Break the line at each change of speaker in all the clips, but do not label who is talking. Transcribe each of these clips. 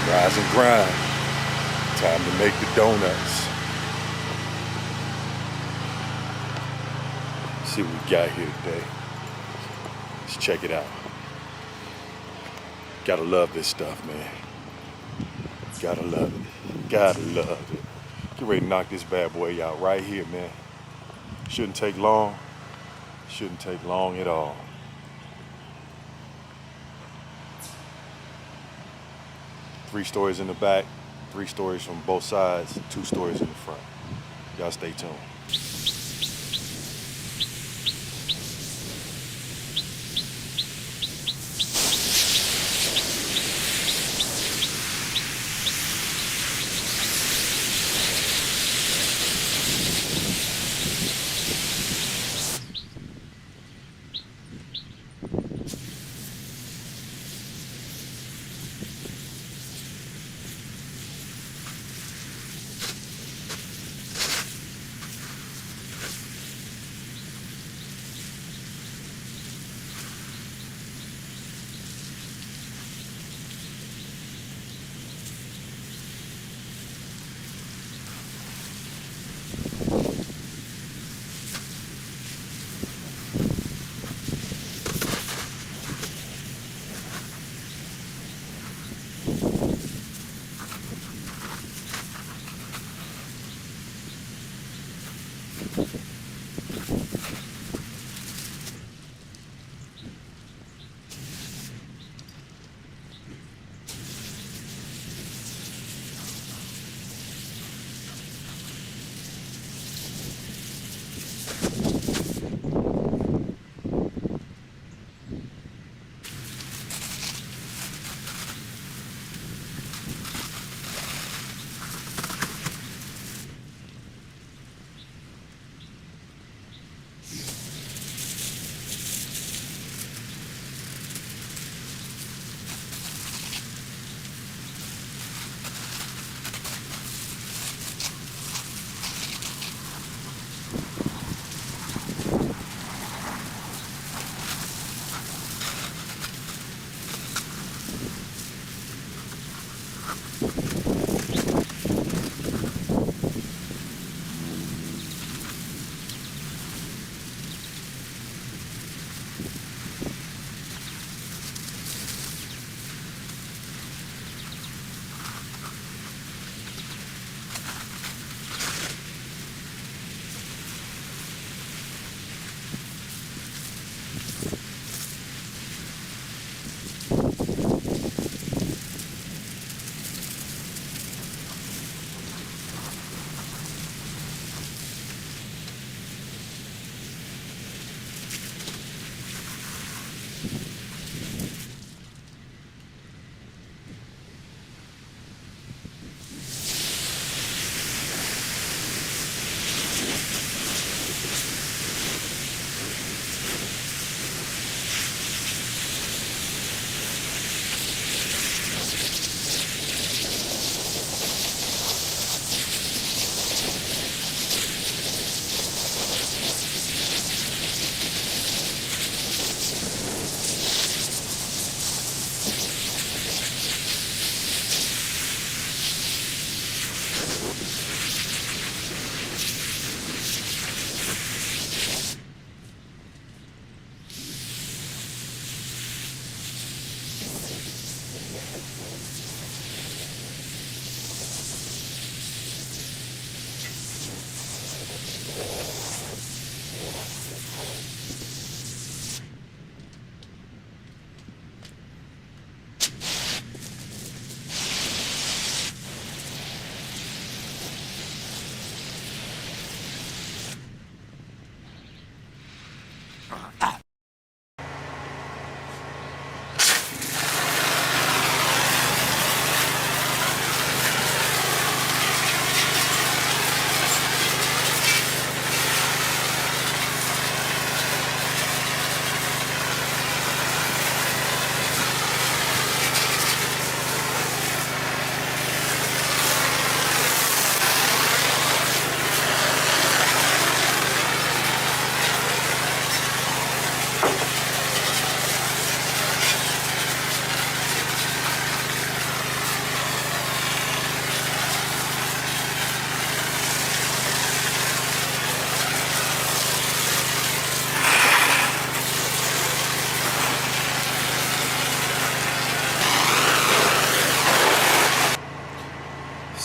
Rise and grind. Time to make the donuts. See what we got here today. Let's check it out. Gotta love this stuff, man. Gotta love it. Gotta love it. Get ready to knock this bad boy out right here, man. Shouldn't take long. Shouldn't take long at all. Three stories in the back, three stories from both sides, two stories in the front. Y'all stay tuned.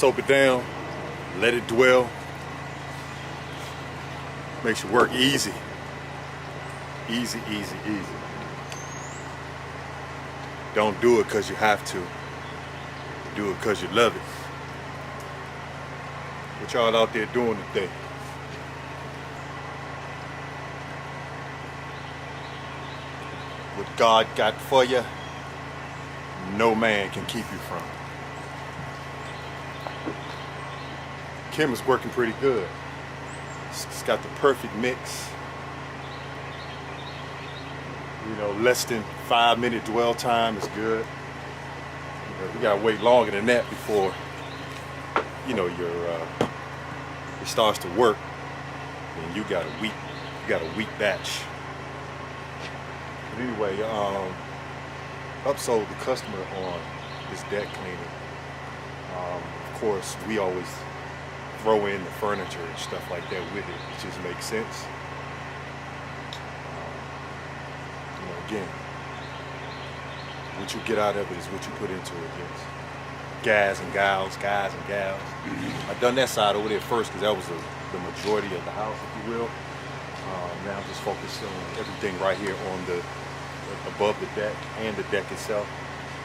Soap it down, let it dwell. Makes your work easy. Easy, easy, easy. Don't do it because you have to. Do it because you love it. What y'all out there doing today? What God got for you, no man can keep you from. Kim is working pretty good. It's got the perfect mix. You know, less than 5-minute dwell time is good. You know, we gotta wait longer than that before, you know, it starts to work. And you got a week batch. But anyway, upsold the customer on this deck cleaning. Of course, we always throw in the furniture and stuff like that with it. It just makes sense. You know, again, what you get out of it is what you put into it. Yes. Guys and gals. I done that side over there first because that was the majority of the house, if you will. Now I'm just focused on everything right here on the above the deck and the deck itself.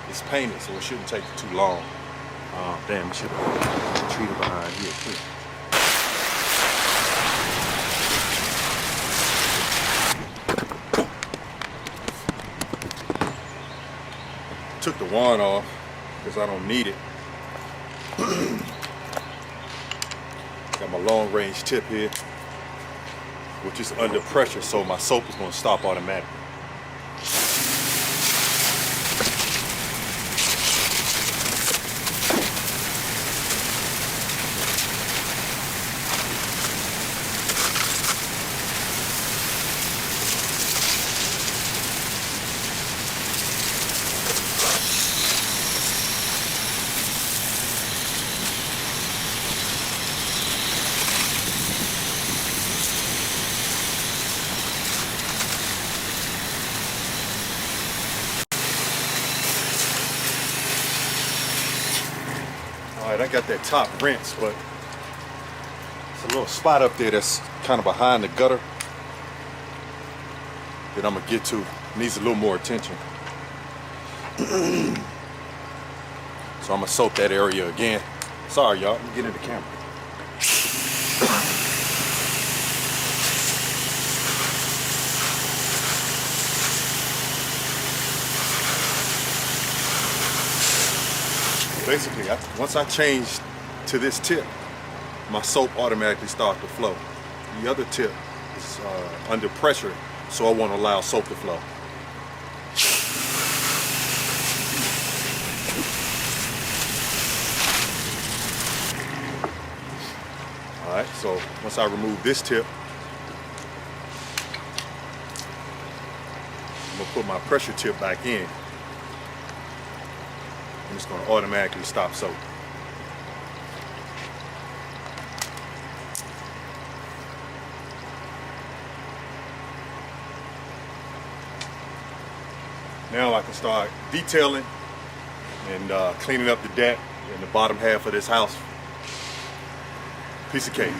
It's painted, so it shouldn't take too long. Damn, it should have treated behind here too. Took the wand off because I don't need it. Got my long range tip here, which is under pressure, so my soap is going to stop automatically. Alright, I got that top rinse, but it's a little spot up there that's kind of behind the gutter that I'm gonna get to. Needs a little more attention. So I'm gonna soap that area again. Sorry y'all, let me get in the camera. Basically, once I change to this tip, my soap automatically starts to flow. The other tip is under pressure, so I won't allow soap to flow. All right, so once I remove this tip, I'm gonna put my pressure tip back in. And it's going to automatically stop soap. Now I can start detailing and cleaning up the deck and the bottom half of this house. Piece of cake.